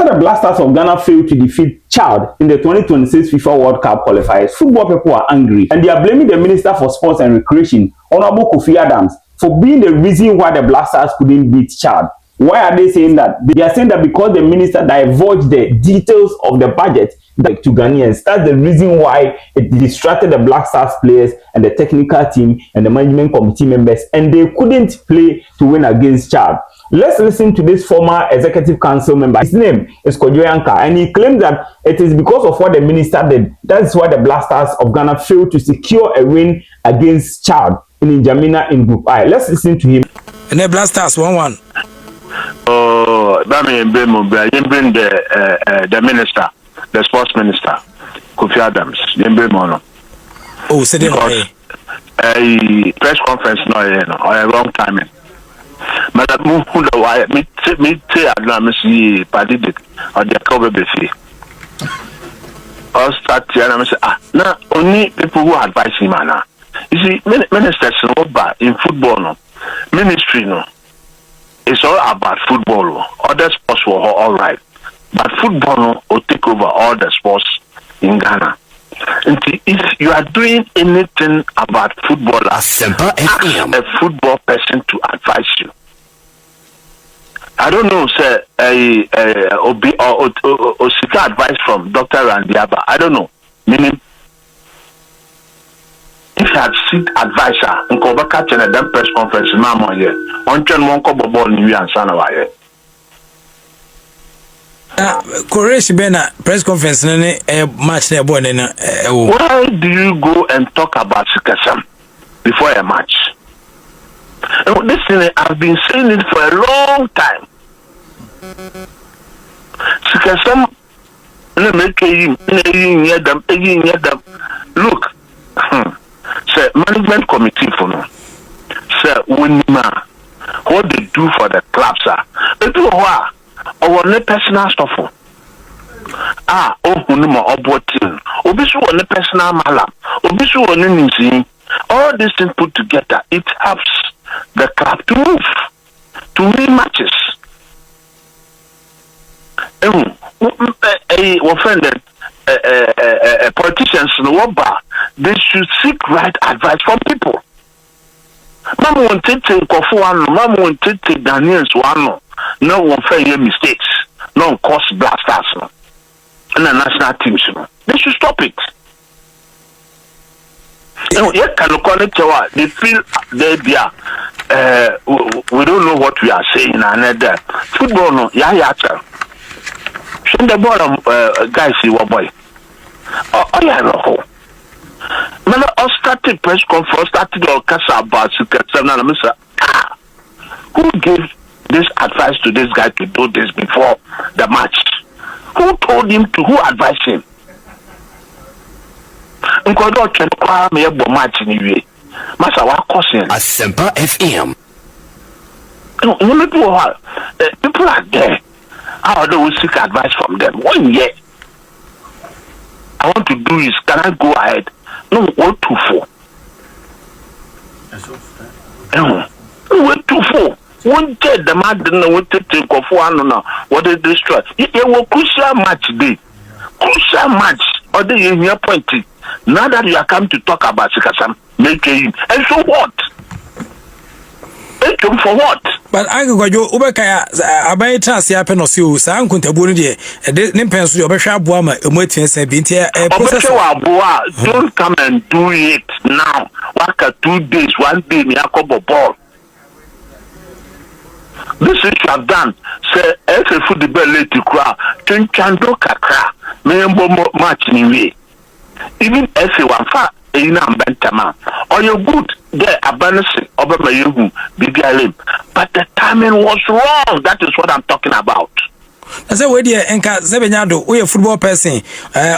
the Blasters of Ghana failed to defeat Chad in the 2026 FIFA World Cup qualifiers, football people are angry and they are blaming the Minister for Sports and Recreation, Honorable Kofi Adams, for being the reason why the Blasters couldn't beat Chad. Why are they saying that? They are saying that because the minister divulged the details of the budget to Ghanaians. That's the reason why it distracted the Black Stars players and the technical team and the management committee members, and they couldn't play to win against Chad. Let's listen to this former executive council member. His name is Kojo Yankah, and he claimed that it is because of what the minister did. That's why the Blasters of Ghana failed to secure a win against Chad in N'Djamena in Group I. Let's listen to him. And the Blasters 1-1. Oh, that means the minister, the sports minister, Kofi Adams. Oh, so because a press conference no, or a wrong timing. But me say Adams see party or the cover buffet. Or start here and say now only people who advise him now. You see, ministers in football no, ministry no. It's all about football. Other sports were all right. But football will take over all the sports in Ghana. And if you are doing anything about football, ask a football person to advise you. I don't know, sir, or seek advice from Dr. Randiaba. I don't know. Meaning, if you had seek advisor and go back at a press conference, Mama, here, one turn one couple ball in you and Sanawa. Koresh Bena press conference match there born in why do you go and talk about Sikasam before a match? And listen, I've been saying it for a long time. Sikasam look, say management committee for no. Say what they do for the clubs are. They do what? Our personal stuff. Hunuma obotin. Obisu on personal malam. Obisu on anything. All these things put together, it helps the club to move, to win matches. Offended politicians in Wamba, they should seek right advice from people. Mama won't take Kofuano, Mama won't take Ghanaians one. No one fair mistakes. No cause Blasters. And the national teams. They should stop it. They feel they are. We don't know what we are saying. Another football, no, yeah. Send the ball, guys, see what boy. Oh, yeah, no. Man, I started press conference, started all casa about who gave this advice to this guy to do this before the match? Who told him to? Who advised him? Nkodo chen kwa me ebo match ni wie. Masa wa kosen. Asempa FM. No, people are there. How do we seek advice from them? 1 year. I want to do is, can I go ahead? No, 1, 2, 4. No, 1, 2, 4. One day the man didn't want to take off one now. What is this strike? It was crucial match day. Crucial match. Or the year pointing. Now that you are come to talk about Sikasam, make him. And so what? Make him for what? But I go you Ubekaya Abay Trans Yapenosio, San Kuntabuni, Nimpens, your Besha Buama, a Motin Sabintia, don't come and do it now. Work 2 days, 1 day, Yakobo ball. This is you have done. Say, every food the bell let you cry. Chando kakra. Mayembo match anyway. Even everyone far. Ina bentama. Or you good there abandon over my you big limb. But the timing was wrong. That is what I'm talking about. I say we dear enka sebenyado we a football person.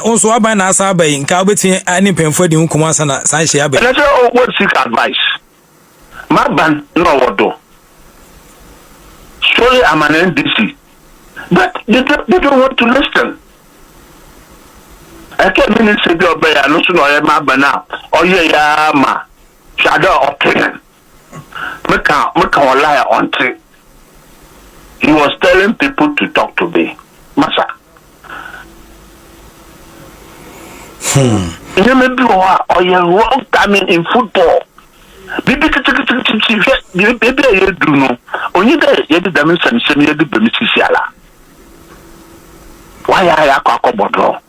Also abana asaba in ka between any pen for the unkumasa na sanshia be. Let's say what seek advice. My ban no what. Surely I'm an NDC. But they don't want to listen. I can't mean to say, I no sooner my banana. Oh, yeah, ma. Shadow opinion. Make a liar on it. He was telling people to talk to me. Masa, You may be or you're wrong timing in football. Baby, baby, you do know. Only that you did damage and send you the Bemisiciala. Why I a bottle?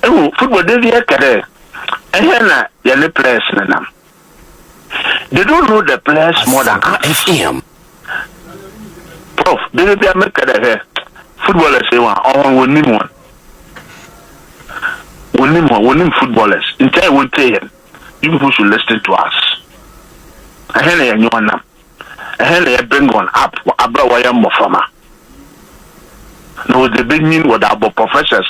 Oh, football, they are career. And here, you're players. They don't know the players more than FM. Prof, baby, I make a footballers say one, winning footballers. Entire will tell you, you people should listen to us. I hear you one now. I hear you bring one up, about why I'm more farmer. No, they bring what about professors,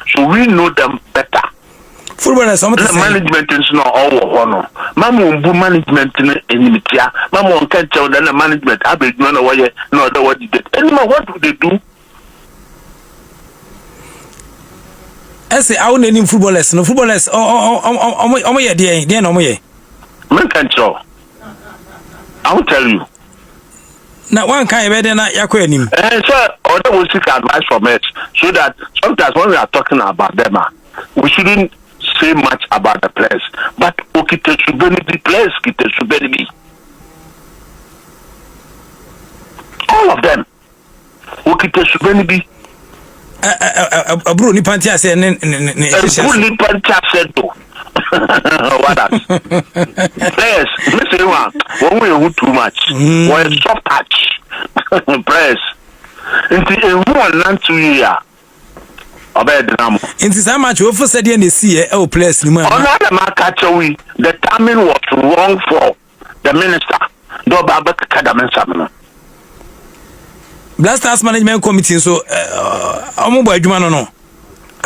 so we know them better. Footballers, management is not all honor. Mamma management in Mitia. Mamma can't tell them the management. I be none of what you know what you did. Anymore, what do they do? I say, I won't name footballers. No footballers. Oh, yeah, dear, no way. Man can't tell. I will tell you. Now, one kind of better not Yaquanim. And sir, other will seek advice from it so that sometimes when we are talking about them, we shouldn't say much about the players. But okay, should be players, should be all of them. Okay, should be. A Bruni Pantia said, Bruni Pantia said, what that? Players, listen, one way who too much. One soft touch. Press. Until one 2 years. Into so much over said in the sea, oh, place. Another market, the timing was wrong for the minister. Do Babak Kadam. Blasters Management Committee, so I'm by Jumano.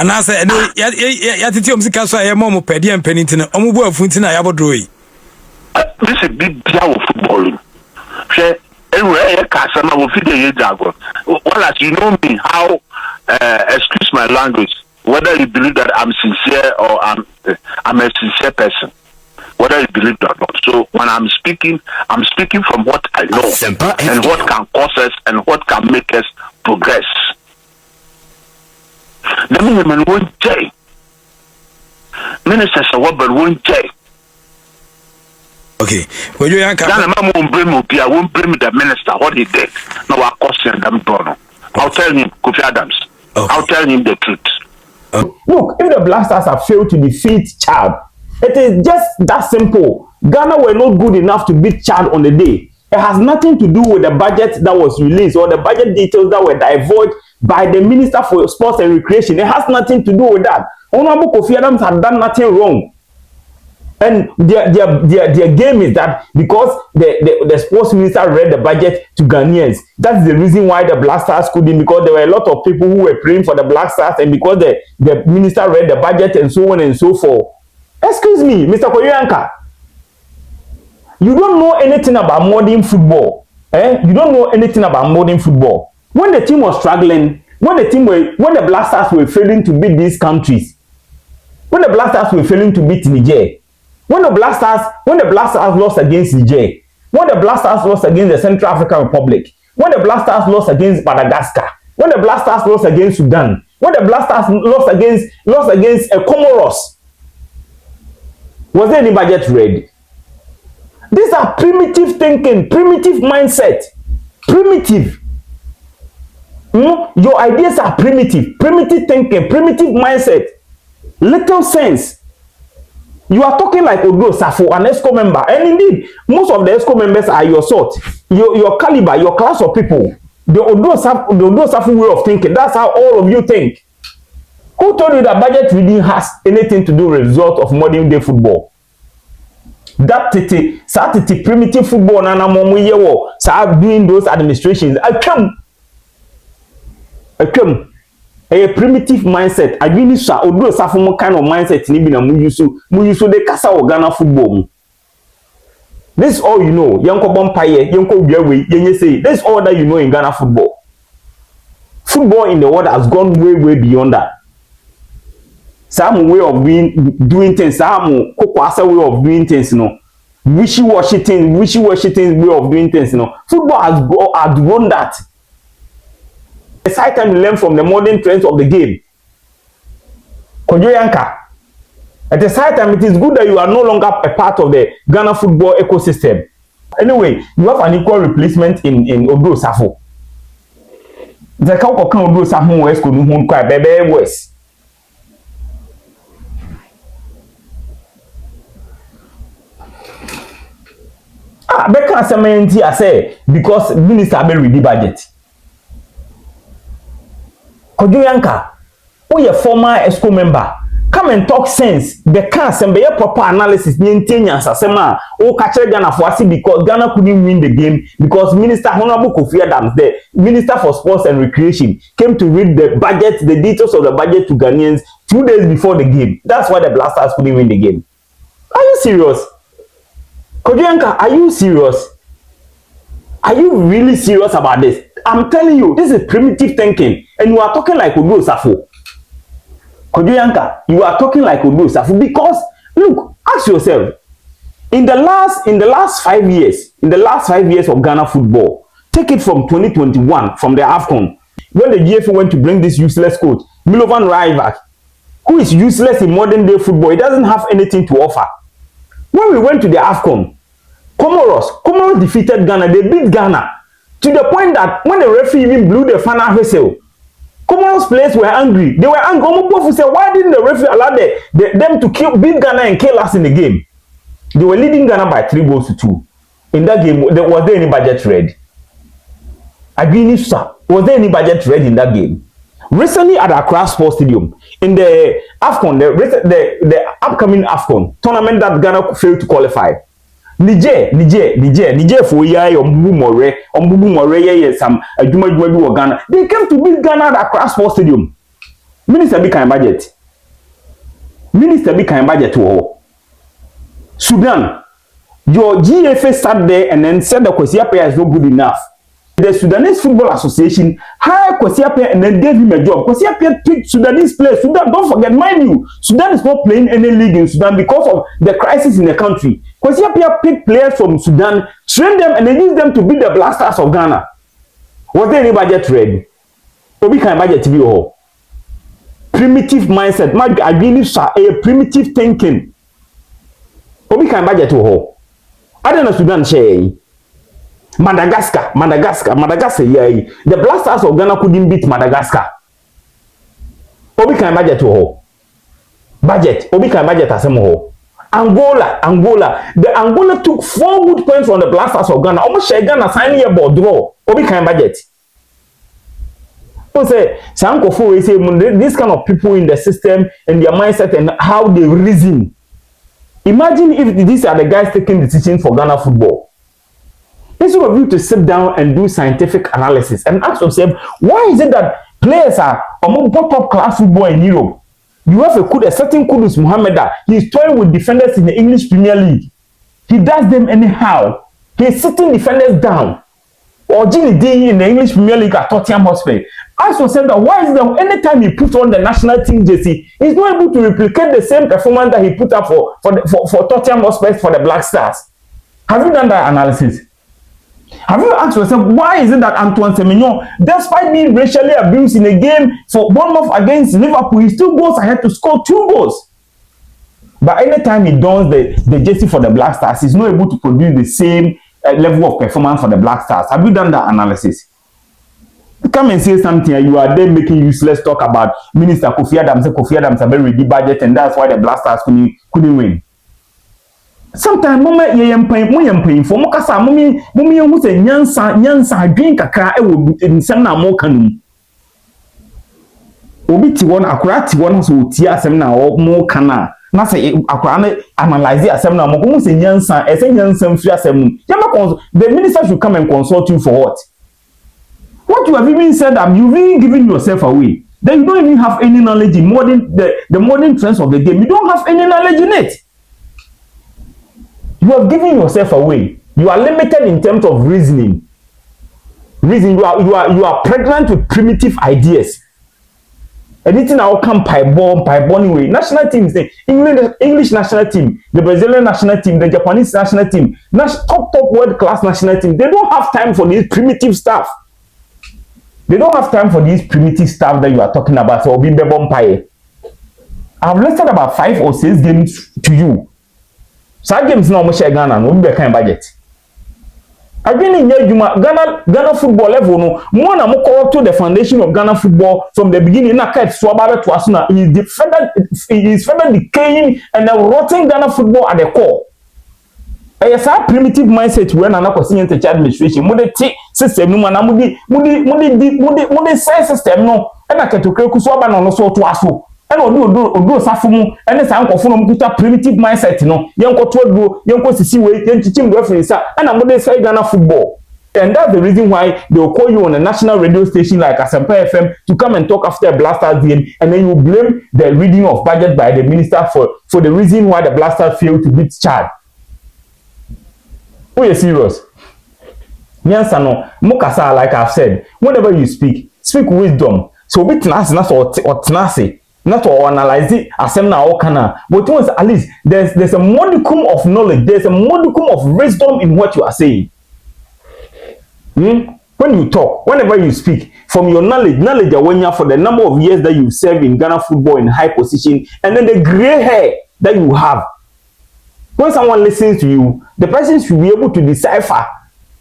And I said, Yatium Sicasa, a mom of Paddy and Pennington, Omubo Funtina Abodroy. This is a big deal of footballing. Anyway, Casama will feed the Jago. Well, as you know me, how, excuse my language, whether you believe that I'm sincere or I'm a sincere person, whether you believe that or not. So when I'm speaking from what I know and what can cause us and what can make us progress. The minimum won't say. Ministers are what but won't say. Okay. Kojo Yankah. I won't blame the minister what he did. No, I question them, Bruno. I'll tell him, Kofi Adams. Okay. I'll tell him the truth. Look, if the Blasters have failed to defeat Chad, it is just that simple. Ghana were not good enough to beat Chad on the day. It has nothing to do with the budget that was released or the budget details that were divulged by the Minister for Sports and Recreation. It has nothing to do with that. Honorable Kofi Adams had done nothing wrong. And their game is that because the sports minister read the budget to Ghanaians, that's the reason why the Black Stars couldn't, because there were a lot of people who were praying for the Black Stars, and because the minister read the budget and so on and so forth. Excuse me, Mr. Kojo Yankah, you don't know anything about modern football. You don't know anything about modern football. When the team was struggling, when the Black Stars were failing to beat these countries, when the Black Stars were failing to beat Niger, when the Black Stars lost against Niger, when the Black Stars lost against the Central African Republic, when the Black Stars lost against Madagascar, when the Black Stars lost against Sudan, when the Black Stars lost against Comoros, was there any budget ready? These are primitive thinking, primitive mindset, primitive. Your ideas are primitive thinking, primitive mindset, little sense. You are talking like Odo Safo, an ExCo member, and indeed, most of the ExCo members are your sort, your caliber, your class of people. The Odo Safo way of thinking. That's how all of you think. Who told you that budget reading has anything to do with the result of modern day football? That primitive football, nana momu yewo, doing those administrations. I come. A primitive mindset. I really saw Odo Safo kind of mindset ni bi na mu use de kasa o Ghana football. This is all you know. Yanko Bompaye, Yanko Biawe, Yenye say. This is all that you know in Ghana football. Football in the world has gone way beyond that. Some way of doing things, some kokwasa way of doing things, wishy-washy things way of doing things, Football has outgrown that. It's high time to learn from the modern trends of the game. Kojo Yankah, At the same time, it is good that you are no longer a part of the Ghana football ecosystem. Anyway, you have an equal replacement in Odo Safo. The Kauko can Odo Safo West could move quite baby West. Becca Samenti, I say, because Minister be ready budget. Kojo Yankah, who is a former ExCo member, come and talk sense. The cast and be a proper analysis. Ni intenya sasema. O catch Ghana for us because Ghana couldn't win the game because Minister Honorable Kofi Adams, the Minister for Sports and Recreation, came to read the budget, the details of the budget to Ghanaians 2 days before the game. That's why the Blasters couldn't win the game. Are you serious? Kojo Yankah, are you serious? Are you really serious about this? I'm telling you, this is primitive thinking, and you are talking like Odo Safo. Kojo Yankah, you are talking like Odo Safo because look, ask yourself, in the last 5 years, of Ghana football, take it from 2021, from the AFCON, when the GFA went to bring this useless coach, Milovan Rajvac, who is useless in modern day football. He doesn't have anything to offer. When we went to the AFCON, Comoros defeated Ghana. They beat Ghana to the point that when the referee even blew the final whistle, Comoros players were angry. They were angry. Omobofu said, why didn't the referee allow them to beat Ghana and kill us in the game? They were leading Ghana by 3-2. In that game, was there any budget red? Agreed, sir. Was there any budget red in that game? Recently at Accra Sports Stadium, in the AFCON, the upcoming AFCON tournament that Ghana failed to qualify, Niger for yai ombubu more ye some adwuma bi Ghana. They came to beat Ghana at Accra Sports Stadium. Minister be kind budget to Sudan. Your GFA sat there and then said the Kwesi Appiah is not good enough. The Sudanese Football Association hired Kwesi Appiah and then gave him a job. Kwesi Appiah picked Sudanese players. Sudan, don't forget, mind you, Sudan is not playing any league in Sudan because of the crisis in the country. Kwesi Appiah picked players from Sudan, trained them, and then used them to beat the Blasters of Ghana. Was there any budget ready? Obi can budget to be all. Primitive mindset. I believe a primitive thinking. Obi can budget to all. I don't know Sudan share. Madagascar, yeah. The Blasters of Ghana couldn't beat Madagascar. Obi can budget to ho. Budget. Obi can budget as a mo. Angola. The Angola took 4 good points from the Blasters of Ghana. Almost share Ghana signing a board draw. Obi can budget. So say, Sanko we say this kind of people in the system and their mindset and how they reason. Imagine if these are the guys taking decisions for Ghana football. Instead of you to sit down and do scientific analysis and ask yourself, why is it that players are among top class football in Europe? You have a certain Kudus Mohameda. He's toying with defenders in the English Premier League. He does them anyhow. He's sitting defenders down. Or Gini D in the English Premier League at Tottenham Hotspur. Ask yourself that why is that anytime he puts on the national team jersey, he's not able to replicate the same performance that he put up for Tottenham Hotspur for the Black Stars. Have you done that analysis? Have you asked yourself why is it that Antoine Semenyo, despite being racially abused in a game for Bournemouth against Liverpool, he still goes ahead to score 2 goals? But anytime he dons the jersey for the Black Stars, he's not able to produce the same level of performance for the Black Stars. Have you done that analysis? Come and say something and you are there making useless talk about Minister Kofi Adams. Kofi Adams have very big budget and that's why the Black Stars couldn't win. Sometimes mama yem paying for mokasa mummy who say nyansa drink kakra e wo nsem na mo kanum obi ti won akura ti won so ti asem na mo kana na say akura na analyze asem na mo ko say nyansa e say nyansa mfiri asem the minister should come and consult you for what you have even said that you've even given yourself away. Then you don't even have any knowledge in the modern trends of the game. You don't have any knowledge in it. You have given yourself away. You are limited in terms of reasoning. You are pregnant with primitive ideas. Anything that will come by way. National teams, the English national team, the Brazilian national team, the Japanese national team, top world class national team. They don't have time for this primitive stuff. They don't have time for this primitive stuff that you are talking about. So be bompire. I've listed about 5 or 6 games to you. Some games now share Ghana no be kind budget. Again in Ghana football level no more na mo call to the foundation of Ghana football from the beginning na kat so about to asuna is further decaying and rotting Ghana football at the core. Yes, a primitive mindset when an acquisition to administration. Mode system no na mudi system no and I can to create kusuaba no so to aso. And odo safumu and sa nkofo no mkuta primitive mindset no yenko to yenko sisi we yenchichim reference and amode say Ghana football. And that's the reason why they will call you on a national radio station like Asempa FM to come and talk after a Blasters game, and then you blame the reading of budget by the minister for the reason why the Blasters failed to beat Chad. Are you serious? Yes, no. Mukasa, like I've said, whenever you speak wisdom. So be tenacity or tenacity. Not to analyze it as now kana, but once at least there's a modicum of knowledge, there's a modicum of wisdom in what you are saying. When you talk, whenever you speak, from your knowledge awanya for the number of years that you serve in Ghana football in high position, and then the gray hair that you have. When someone listens to you, the person should be able to decipher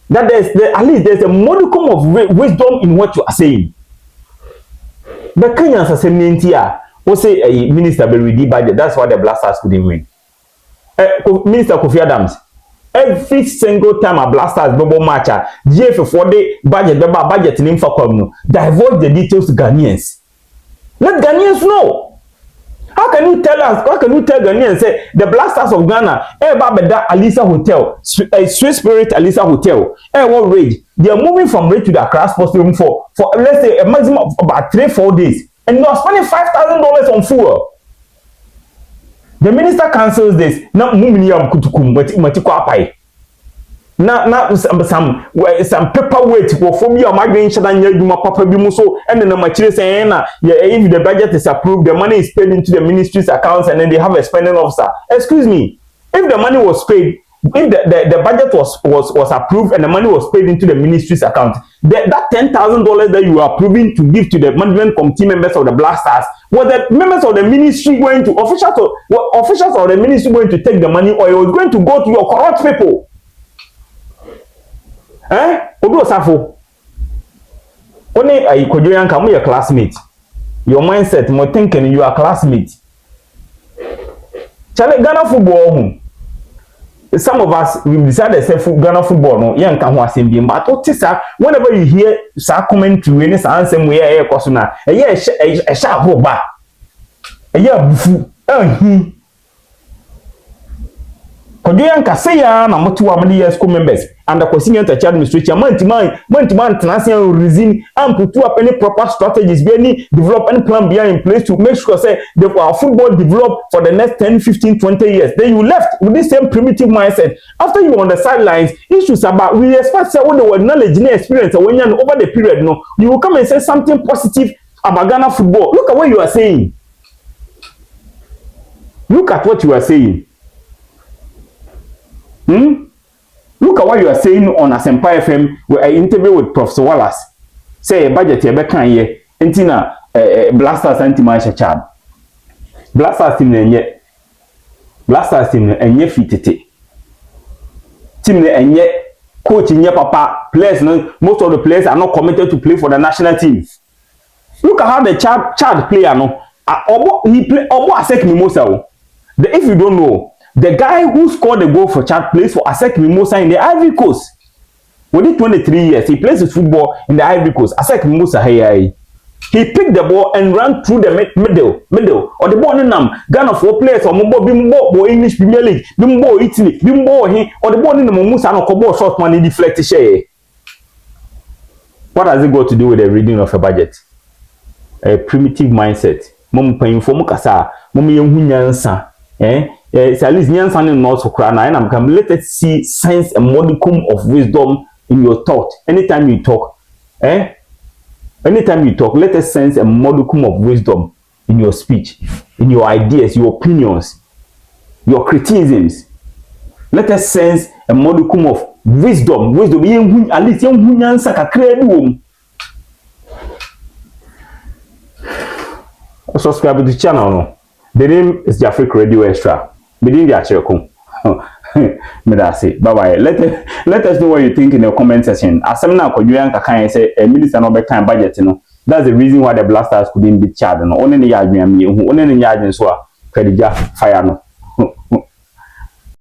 that at least there's a modicum of wisdom in what you are saying. The Kenyans are saying here. Who say a minister will read budget? That's why the Blasters couldn't win. Minister Kofi Adams, every single time a Blasters double match, GFA for the budget in Infocom, divulge the details to Ghanaians. Let Ghanaians know. How can you tell us? How can you tell Ghanaians say the Blasters of Ghana, Bada Alisa Hotel, Swiss Spirit Alisa Hotel, what rate? They are moving from rate to the Accra Sports Stadium for let's say a maximum of about 3-4 days. And you are spending $5,000 on fuel. The minister cancels this. Now, muminiam kutukum, matiko apai. Now, some paperweight for me. I'm going to do my papa bimuso, and then the material saying, if the budget is approved, the money is paid into the ministry's accounts, and then they have a spending officer. Excuse me, if the money was paid, if the budget was approved and the money was paid into the ministry's account, that $10,000 that you are approving to give to the management committee members of the Blasters, were the members of the ministry going to officials of the ministry going to take the money, or it was going to go to your corrupt people? Odo Safo. Only Kojo Yankah, your classmate. Your mindset, more thinking you are classmate. Chale Ghana football. Some of us we decided to say Ghana football no yen kan ho asem but otisa whenever you hear sa commentary any sa ansem we e koso na e sha ho ba e ya bufu ahi Kojo Yankah say ya na motu wa mali ExCo members and the Senior Administration man international reason and put up any proper strategies be any develop any plan be in place to make sure say our football develop for the next 10 15 20 years. Then you left with this same primitive mindset. After you on the sidelines, issues about we expect say when the knowledge and experience when you over the period no you will come and say something positive about Ghana football. Look at what you are saying. Look at what you are saying. Look at what you are saying on Asempa FM where I interview with Professor Wallace. Say budget ye bekan ye entina Blasters anti-Manchester Chad. Blasters team enye fitete. Team enye coach enye papa players no most of the players are not committed to play for the national team. Look at how the Chad player no he play obo Asek Mimosa. If you don't know, the guy who scored the goal for Chad plays for Asek Mimosa in the Ivory Coast. Within 23 years, he plays his football in the Ivory Coast. Asek Mimosa, he picked the ball and ran through the middle. Or the ball in Ghana for players or Bimbo English Premier League, Bimbo Italy, Bimbo he or the ball in the Mumusa no Kobo short money deflect share. What has it got to do with the reading of a budget? A primitive mindset. Mom paying for Mukasa, Mummy Nyansa, it's at least Nyansa and not so cry. And I'm come. Let us see sense and modicum of wisdom in your thought. Anytime you talk, let us sense a modicum of wisdom in your speech, in your ideas, your opinions, your criticisms. Let us sense a modicum of wisdom. At least Nyansa kakredu. Subscribe to the channel. No? The name is Jafric Radio Extra. Within the Acheko. Bye bye. Let us know what you think in the comment section. As some now Kojo Yankah can say a minister no back time budget, That's the reason why the Blasters couldn't be charged. Only the yard me, only the yard and so credit fire no.